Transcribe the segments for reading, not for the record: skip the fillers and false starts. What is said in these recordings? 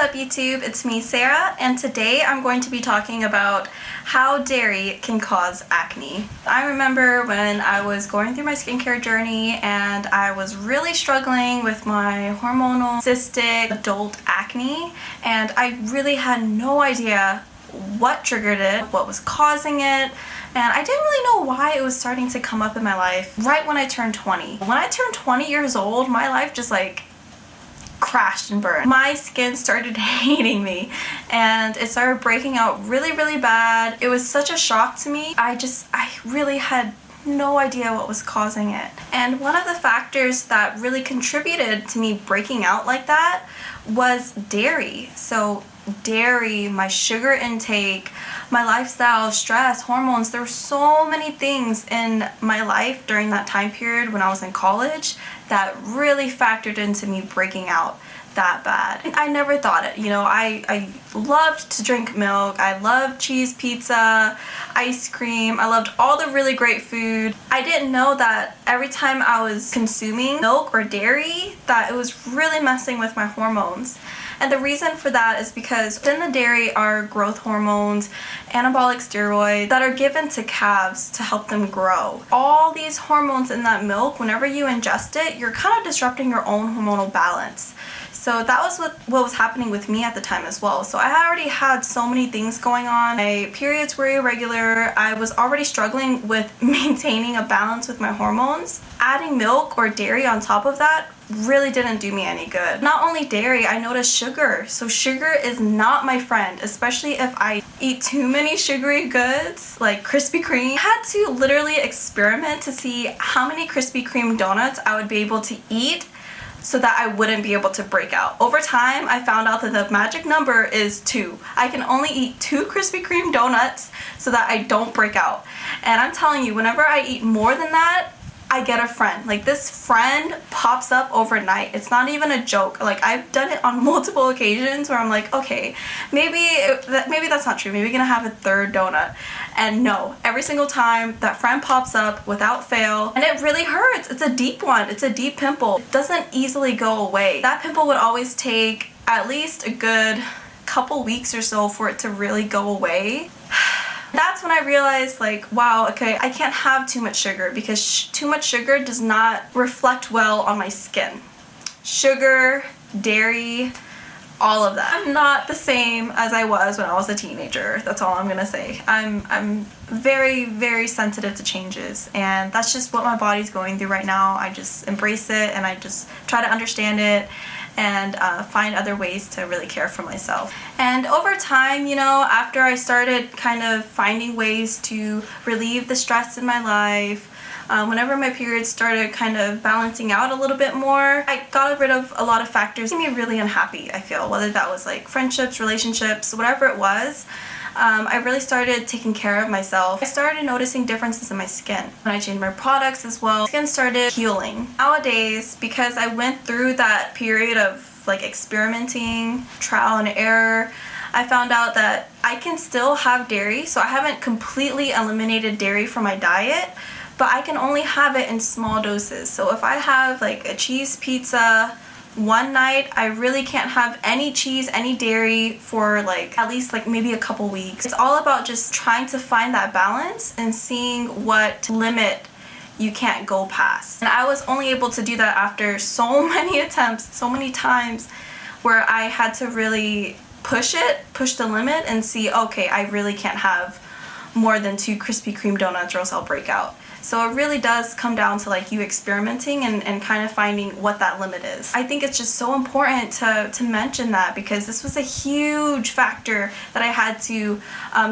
up YouTube? It's me, Sarah, and today I'm going to be talking about how dairy can cause acne. I remember when I was going through my skincare journey and I was really struggling with my hormonal cystic adult acne, and I really had no idea what triggered it, what was causing it, and I didn't really know why it was starting to come up in my life right when I turned 20. When I turned 20 years old, my life just crashed and burned. My skin started hating me and it started breaking out really bad. It was such a shock to me. I really had no idea what was causing it. And one of the factors that really contributed to me breaking out like that was dairy. So dairy, my sugar intake, my lifestyle, stress, hormones, there were so many things in my life during that time period when I was in college that really factored into me breaking out that bad. I never thought it, I loved to drink milk, I loved cheese pizza, ice cream, I loved all the really great food. I didn't know that every time I was consuming milk or dairy that it was really messing with my hormones. And the reason for that is because in the dairy are growth hormones, anabolic steroids that are given to calves to help them grow. All these hormones in that milk, whenever you ingest it, you're kind of disrupting your own hormonal balance. So that was what was happening with me at the time as well. So I already had so many things going on. My periods were irregular. I was already struggling with maintaining a balance with my hormones. Adding milk or dairy on top of that really didn't do me any good. Not only dairy, I noticed sugar. So sugar is not my friend, especially if I eat too many sugary goods like Krispy Kreme. I had to literally experiment to see how many Krispy Kreme donuts I would be able to eat so that I wouldn't be able to break out. Over time, I found out that the magic number is 2. I can only eat 2 Krispy Kreme donuts so that I don't break out. And I'm telling you, whenever I eat more than that, I get a friend. Like, this friend pops up overnight. It's not even a joke. Like, I've done it on multiple occasions where I'm like, okay, maybe that's not true. Maybe we're gonna have a third donut. And no, every single time that friend pops up without fail, and it really hurts. It's a deep one. It's a deep pimple. It doesn't easily go away. That pimple would always take at least a good couple weeks or so for it to really go away. That's when I realized, wow, okay, I can't have too much sugar because too much sugar does not reflect well on my skin. Sugar, dairy, all of that. I'm not the same as I was when I was a teenager. That's all I'm gonna say. I'm very sensitive to changes, and that's just what my body's going through right now. I just embrace it and I just try to understand it and find other ways to really care for myself. And over time, after I started kind of finding ways to relieve the stress in my life, whenever my periods started kind of balancing out a little bit more, I got rid of a lot of factors that made me really unhappy, I feel. Whether that was friendships, relationships, whatever it was, I really started taking care of myself. I started noticing differences in my skin. When I changed my products as well, skin started healing. Nowadays, because I went through that period of experimenting, trial and error, I found out that I can still have dairy. So I haven't completely eliminated dairy from my diet, but I can only have it in small doses. So if I have a cheese pizza one night, I really can't have any cheese, any dairy for at least maybe a couple weeks. It's all about just trying to find that balance and seeing what limit you can't go past. And I was only able to do that after so many attempts, so many times where I had to really push the limit and see, okay, I really can't have more than 2 Krispy Kreme donuts or else I'll break out. So it really does come down to you experimenting and kind of finding what that limit is. I think it's just so important to mention that because this was a huge factor that I had to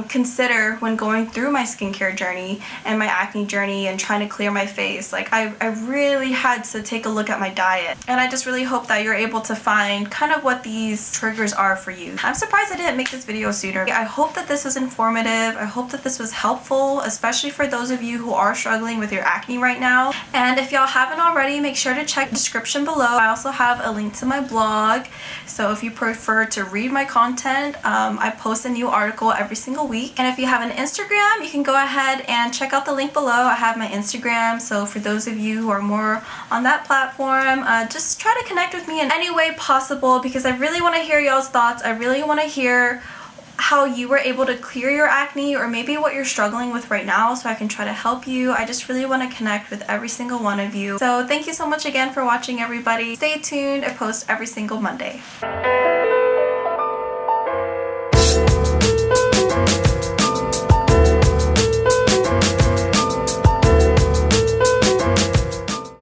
consider when going through my skincare journey and my acne journey and trying to clear my face. I really had to take a look at my diet, and I just really hope that you're able to find kind of what these triggers are for you. I'm surprised I didn't make this video sooner. I hope that this was informative. I hope that this was helpful, especially for those of you who are struggling with your acne right now. And if y'all haven't already, make sure to check the description below. I also have a link to my blog, so if you prefer to read my content, I post a new article every single week. And if you have an Instagram, you can go ahead and check out the link below. I have my Instagram, so for those of you who are more on that platform, just try to connect with me in any way possible, because I really want to hear y'all's thoughts. I really want to hear how you were able to clear your acne, or maybe what you're struggling with right now, so I can try to help you. I just really want to connect with every single one of you. So thank you so much again for watching, everybody. Stay tuned. I post every single Monday.